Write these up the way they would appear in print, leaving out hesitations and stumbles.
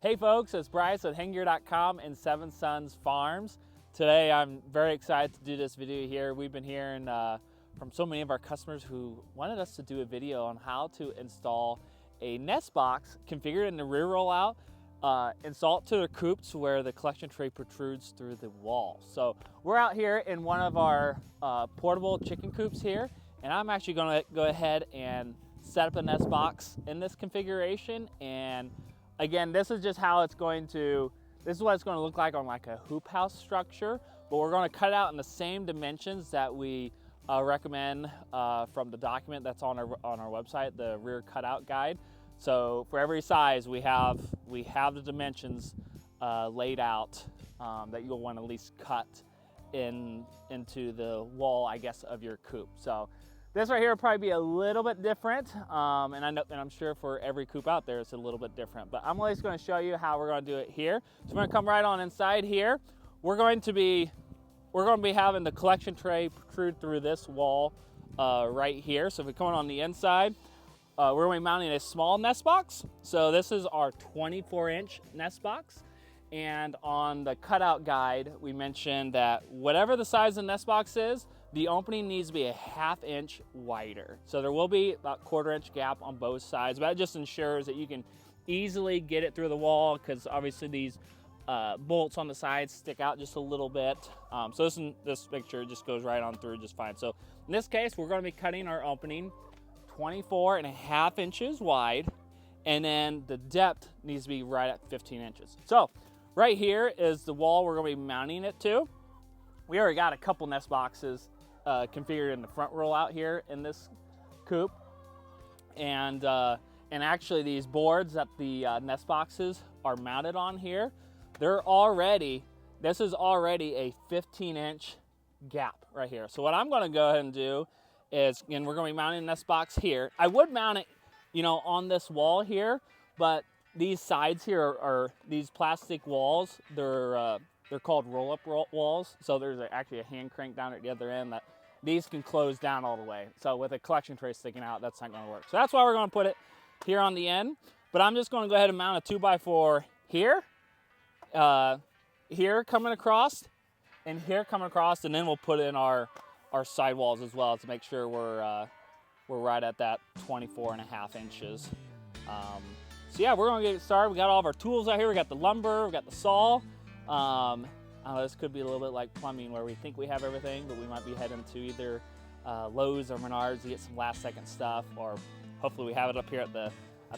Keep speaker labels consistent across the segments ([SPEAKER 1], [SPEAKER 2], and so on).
[SPEAKER 1] Hey folks, it's Bryce at HenGear.com and Seven Sons Farms. Today I'm very excited to do this video here. We've been hearing from so many of our customers who wanted us to do a video on how to install a nest box configured in the rear rollout, install it to their coops where the collection tray protrudes through the wall. So we're out here in one of our portable chicken coops here, and I'm actually gonna go ahead and set up a nest box in this configuration. And again, this is just how it's going to, this is what it's going to look like on like a hoop house structure, but we're going to cut it out in the same dimensions that we recommend from the document that's on our website, the rear cutout guide. So for every size, we have the dimensions laid out that you'll want to at least cut into the wall, I guess, of your coop. So this right here will probably be a little bit different, and I'm sure for every coop out there it's a little bit different. But I'm always going to show you how we're going to do it here. So we're going to come right on inside here. We're going to be having the collection tray protrude through this wall right here. So if we come on the inside, we're going to be mounting a small nest box. So this is our 24-inch nest box. And on the cutout guide, we mentioned that whatever the size of the nest box is, the opening needs to be a 1/2 inch wider. So there will be about 1/4 inch gap on both sides, but that just ensures that you can easily get it through the wall, because obviously these bolts on the sides stick out just a little bit. So this picture just goes right on through just fine. So in this case, we're going to be cutting our opening 24.5 inches wide, and then the depth needs to be right at 15 inches. So right here is the wall we're going to be mounting it to. We already got a couple nest boxes configured in the front rollout here in this coop, and actually these boards that the nest boxes are mounted on here, this is already a 15-inch gap right here. So what I'm going to go ahead and do is, again, we're going to be mounting a nest box here. I would mount it, on this wall here, but these sides here are these plastic walls. They're called roll-up walls. So there's actually a hand crank down at the other end that these can close down all the way. So with a collection tray sticking out, that's not going to work. So that's why we're going to put it here on the end. But I'm just going to go ahead and mount a 2x4 here, here coming across, and here coming across, and then we'll put in our side walls as well to make sure we're right at that 24.5 inches. So yeah, we're gonna get started. We got all of our tools out here. We got the lumber, we got the saw. I don't know, this could be a little bit like plumbing where we think we have everything, but we might be heading to either Lowe's or Menards to get some last second stuff, or hopefully we have it up here at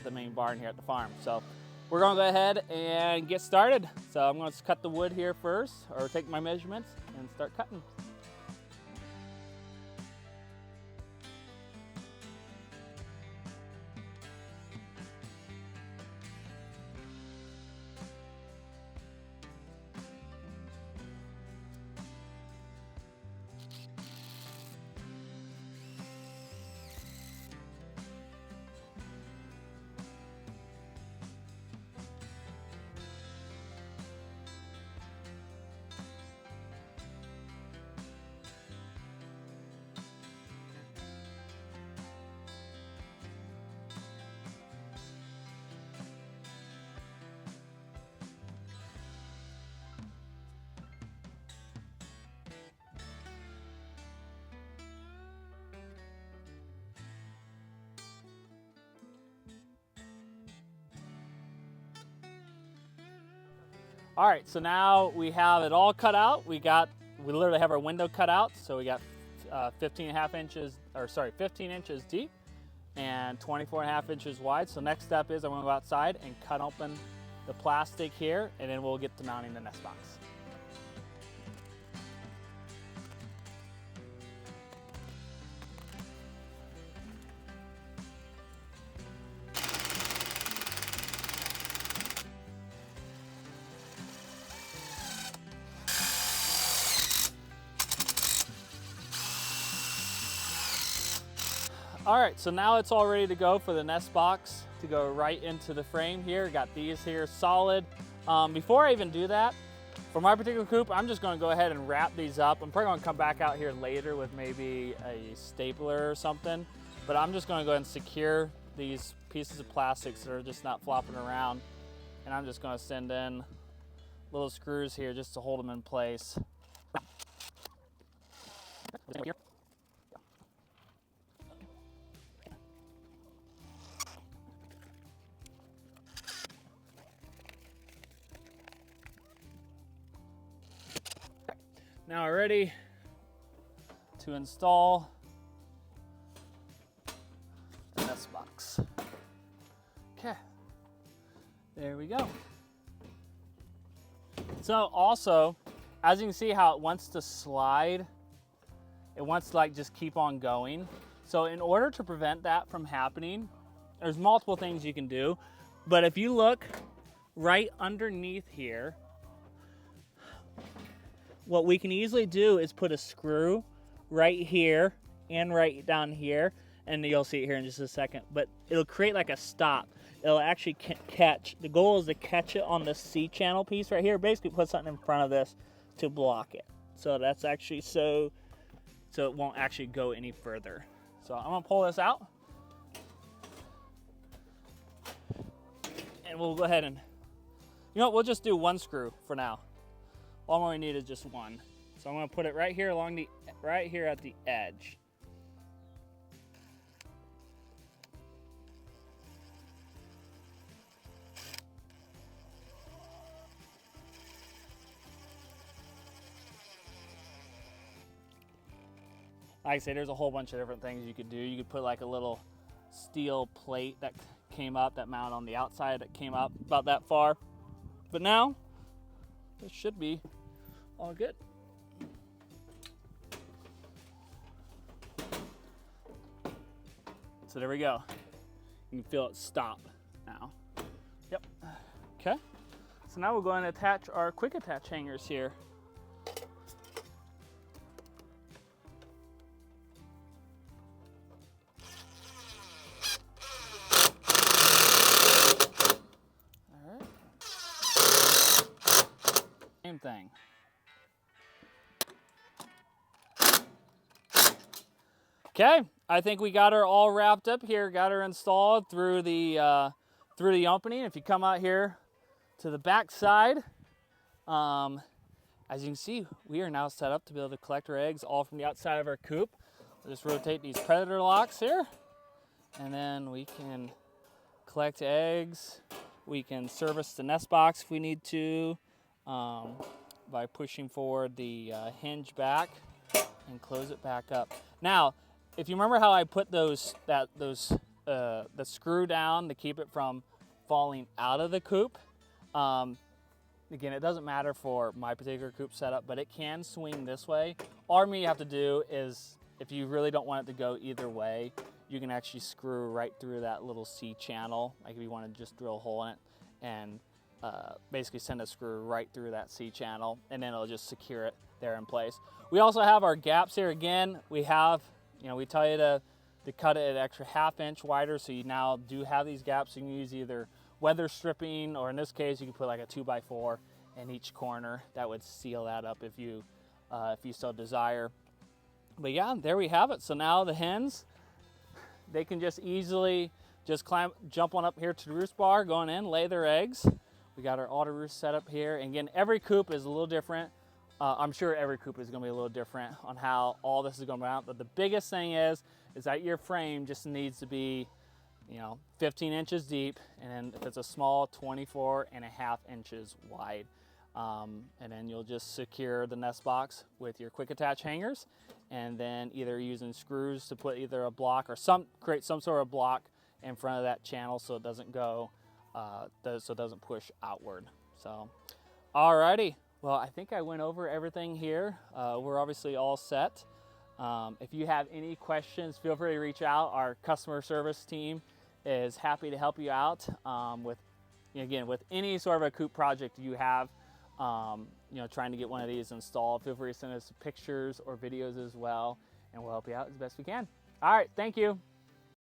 [SPEAKER 1] the main barn here at the farm. So we're gonna go ahead and get started. So I'm gonna cut the wood here first, or take my measurements and start cutting. All right, so now we have it all cut out. We literally have our window cut out. So we got 15 inches deep and 24.5 inches wide. So next step is I'm gonna go outside and cut open the plastic here, and then we'll get to mounting the nest box. All right, so now it's all ready to go for the nest box to go right into the frame here. Got these here solid. Before I even do that, for my particular coop, I'm just gonna go ahead and wrap these up. I'm probably gonna come back out here later with maybe a stapler or something, but I'm just gonna go ahead and secure these pieces of plastics that are just not flopping around and I'm just going to send in little screws here just to hold them in place. Now we're ready to install the nest box. Okay, there we go. So also, as you can see how it wants to slide, it wants to like just keep on going. So in order to prevent that from happening, there's multiple things you can do. But if you look right underneath here, what we can easily do is put a screw right here and right down here, and you'll see it here in just a second, but it'll create like a stop. It'll actually catch. The goal is to catch it on the C-channel piece right here. Basically put something in front of this to block it. So that's actually so it won't actually go any further. So I'm gonna pull this out, and we'll go ahead and, you know what, we'll just do one screw for now. All we need is just one. So I'm gonna put it right here along the, right here at the edge. Like I say, there's a whole bunch of different things you could do. You could put like a little steel plate that came up, that mounted on the outside that came up about that far. But now, this should be all good. So there we go. You can feel it stop now. Yep. Okay. So now we're going to attach our quick attach hangers here. Same thing. Okay, I think we got her all wrapped up here, got her installed through the opening. If you come out here to the back side, as you can see, we are now set up to be able to collect our eggs all from the outside of our coop. We'll just rotate these predator locks here, and then we can collect eggs. We can service the nest box if we need to, by pushing forward the hinge back and close it back up. Now, if you remember how I put the screw down to keep it from falling out of the coop, again, it doesn't matter for my particular coop setup, but it can swing this way. All you have to do is, if you really don't want it to go either way, you can actually screw right through that little C channel, like if you want to just drill a hole in it, and basically send a screw right through that C channel, and then it'll just secure it there in place. We also have our gaps here. Again, we have, we tell you to cut it an extra ½ inch wider, so you now do have these gaps. You can use either weather stripping, or in this case, you can put like a 2x4 in each corner. That would seal that up if you so desire. But yeah, there we have it. So now the hens, they can just easily just jump on up here to the roost bar, going in, lay their eggs. We got our auto roost set up here. And again, every coop is a little different. I'm sure every coop is gonna be a little different on how all this is gonna mount, but the biggest thing is that your frame just needs to be, 15 inches deep, and then if it's a small, 24.5 inches wide. And then you'll just secure the nest box with your quick attach hangers, and then either using screws to put either a block or create some sort of block in front of that channel so it doesn't go, so it doesn't push outward. So, alrighty. Well, I think I went over everything here. We're obviously all set. If you have any questions, feel free to reach out. Our customer service team is happy to help you out with any sort of a coop project you have. Trying to get one of these installed. Feel free to send us pictures or videos as well, and we'll help you out as best we can. All right, thank you.